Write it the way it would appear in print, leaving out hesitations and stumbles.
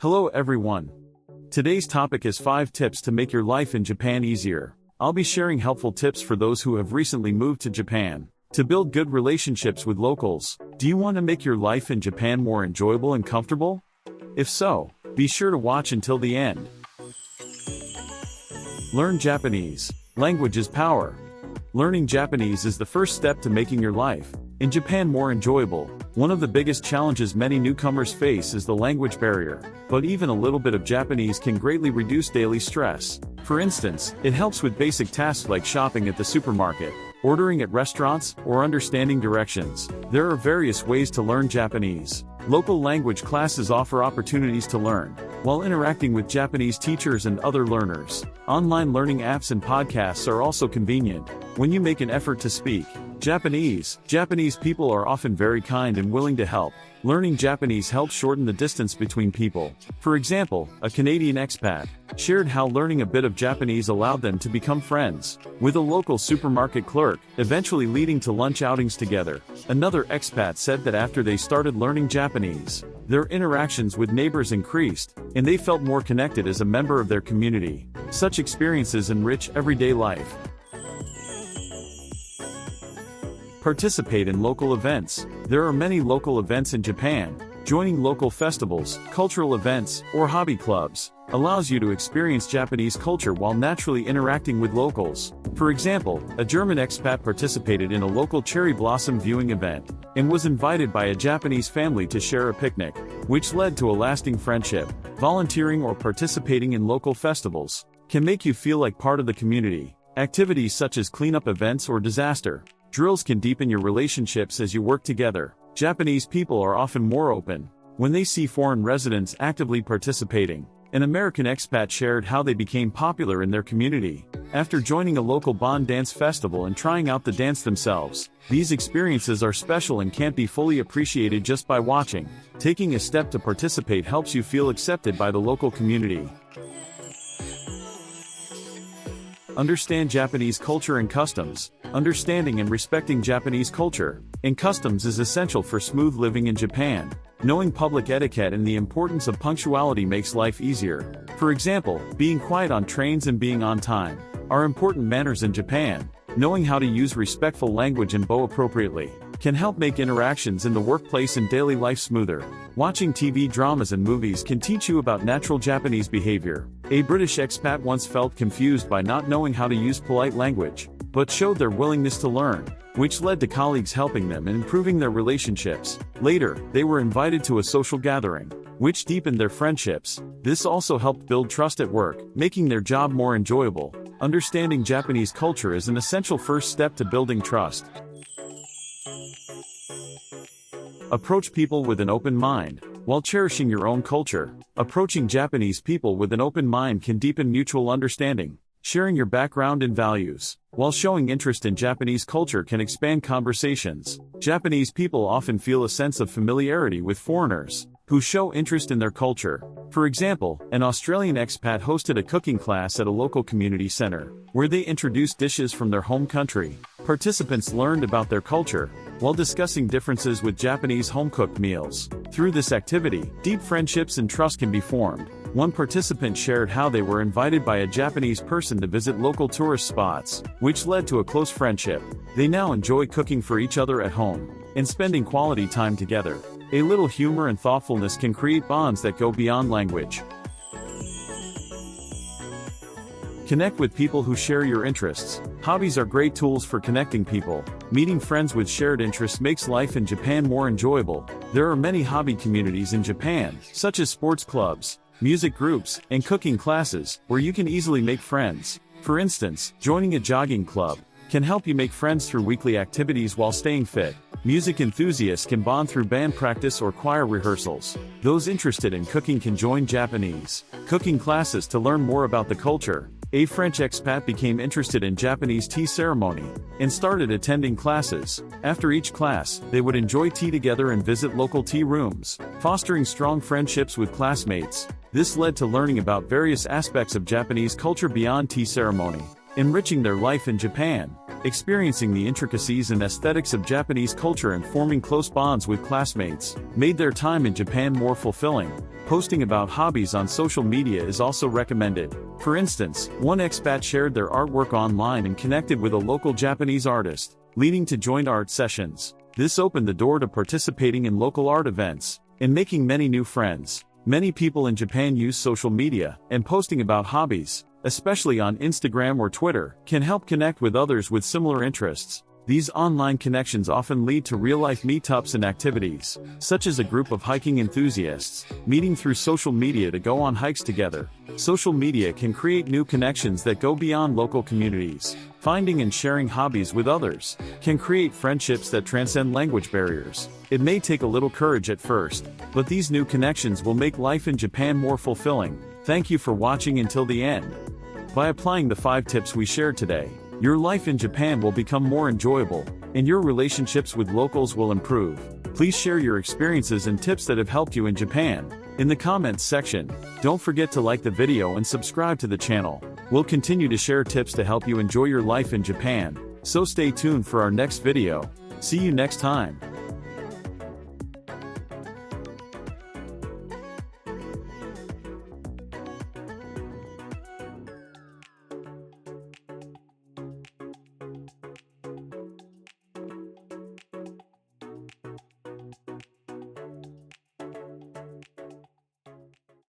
Hello everyone. Today's topic is 5 tips to make your life in Japan easier. I'll be sharing helpful tips for those who have recently moved to Japan. To build good relationships with locals, do you want to make your life in Japan more enjoyable and comfortable? If so, be sure to watch until the end. Learn Japanese. Language is power. Learning Japanese is the first step to making your life in Japan more enjoyable. One of the biggest challenges many newcomers face is the language barrier, but even a little bit of Japanese can greatly reduce daily stress. For instance, it helps with basic tasks like shopping at the supermarket, ordering at restaurants, or understanding directions. There are various ways to learn Japanese. Local language classes offer opportunities to learn while interacting with Japanese teachers and other learners. Online learning apps and podcasts are also convenient. When you make an effort to speak Japanese people are often very kind and willing to help. Learning Japanese helps shorten the distance between people. For example, a Canadian expat shared how learning a bit of Japanese allowed them to become friends with a local supermarket clerk, eventually leading to lunch outings together. Another expat said that after they started learning Japanese, their interactions with neighbors increased, and they felt more connected as a member of their community. Such experiences enrich everyday life. Participate in local events. There are many local events in Japan. Joining local festivals, cultural events, or hobby clubs allows you to experience Japanese culture while naturally interacting with locals. For example, a German expat participated in a local cherry blossom viewing event and was invited by a Japanese family to share a picnic, which led to a lasting friendship. Volunteering or participating in local festivals can make you feel like part of the community. Activities such as cleanup events or disaster drills can deepen your relationships as you work together. Japanese people are often more open when they see foreign residents actively participating. An American expat shared how they became popular in their community after joining a local Bon dance festival and trying out the dance themselves. These experiences are special and can't be fully appreciated just by watching. Taking a step to participate helps you feel accepted by the local community. Understand Japanese culture and customs. Understanding and respecting Japanese culture and customs is essential for smooth living in Japan. Knowing public etiquette and the importance of punctuality makes life easier. For example, being quiet on trains and being on time are important manners in Japan. Knowing how to use respectful language and bow appropriately can help make interactions in the workplace and daily life smoother. Watching TV dramas and movies can teach you about natural Japanese behavior. A British expat once felt confused by not knowing how to use polite language, but showed their willingness to learn, which led to colleagues helping them and improving their relationships. Later, they were invited to a social gathering, which deepened their friendships. This also helped build trust at work, making their job more enjoyable. Understanding Japanese culture is an essential first step to building trust. Approach people with an open mind. While cherishing your own culture, approaching Japanese people with an open mind can deepen mutual understanding. Sharing your background and values while showing interest in Japanese culture can expand conversations. Japanese people often feel a sense of familiarity with foreigners who show interest in their culture. For example, an Australian expat hosted a cooking class at a local community center, where they introduced dishes from their home country. Participants learned about their culture while discussing differences with Japanese home-cooked meals. Through this activity, deep friendships and trust can be formed. One participant shared how they were invited by a Japanese person to visit local tourist spots, which led to a close friendship. They now enjoy cooking for each other at home and spending quality time together. A little humor and thoughtfulness can create bonds that go beyond language. Connect with people who share your interests. Hobbies are great tools for connecting people. Meeting friends with shared interests makes life in Japan more enjoyable. There are many hobby communities in Japan, such as sports clubs, music groups, and cooking classes, where you can easily make friends. For instance, joining a jogging club can help you make friends through weekly activities while staying fit. Music enthusiasts can bond through band practice or choir rehearsals. Those interested in cooking can join Japanese cooking classes to learn more about the culture. A French expat became interested in Japanese tea ceremony and started attending classes. After each class, they would enjoy tea together and visit local tea rooms, fostering strong friendships with classmates. This led to learning about various aspects of Japanese culture beyond tea ceremony, enriching their life in Japan. experiencing the intricacies and aesthetics of Japanese culture and forming close bonds with classmates made their time in Japan more fulfilling. Posting about hobbies on social media is also recommended. For instance, one expat shared their artwork online and connected with a local Japanese artist, leading to joint art sessions. This opened the door to participating in local art events and making many new friends. Many people in Japan use social media, and posting about hobbies, especially on Instagram or Twitter, can help connect with others with similar interests. These online connections often lead to real-life meetups and activities, such as a group of hiking enthusiasts, meeting through social media to go on hikes together. Social media can create new connections that go beyond local communities. Finding and sharing hobbies with others can create friendships that transcend language barriers. It may take a little courage at first, but these new connections will make life in Japan more fulfilling. Thank you for watching until the end. By applying the 5 tips we shared today, your life in Japan will become more enjoyable, and your relationships with locals will improve. Please share your experiences and tips that have helped you in Japan in the comments section. Don't forget to like the video and subscribe to the channel. We'll continue to share tips to help you enjoy your life in Japan, so stay tuned for our next video. See you next time.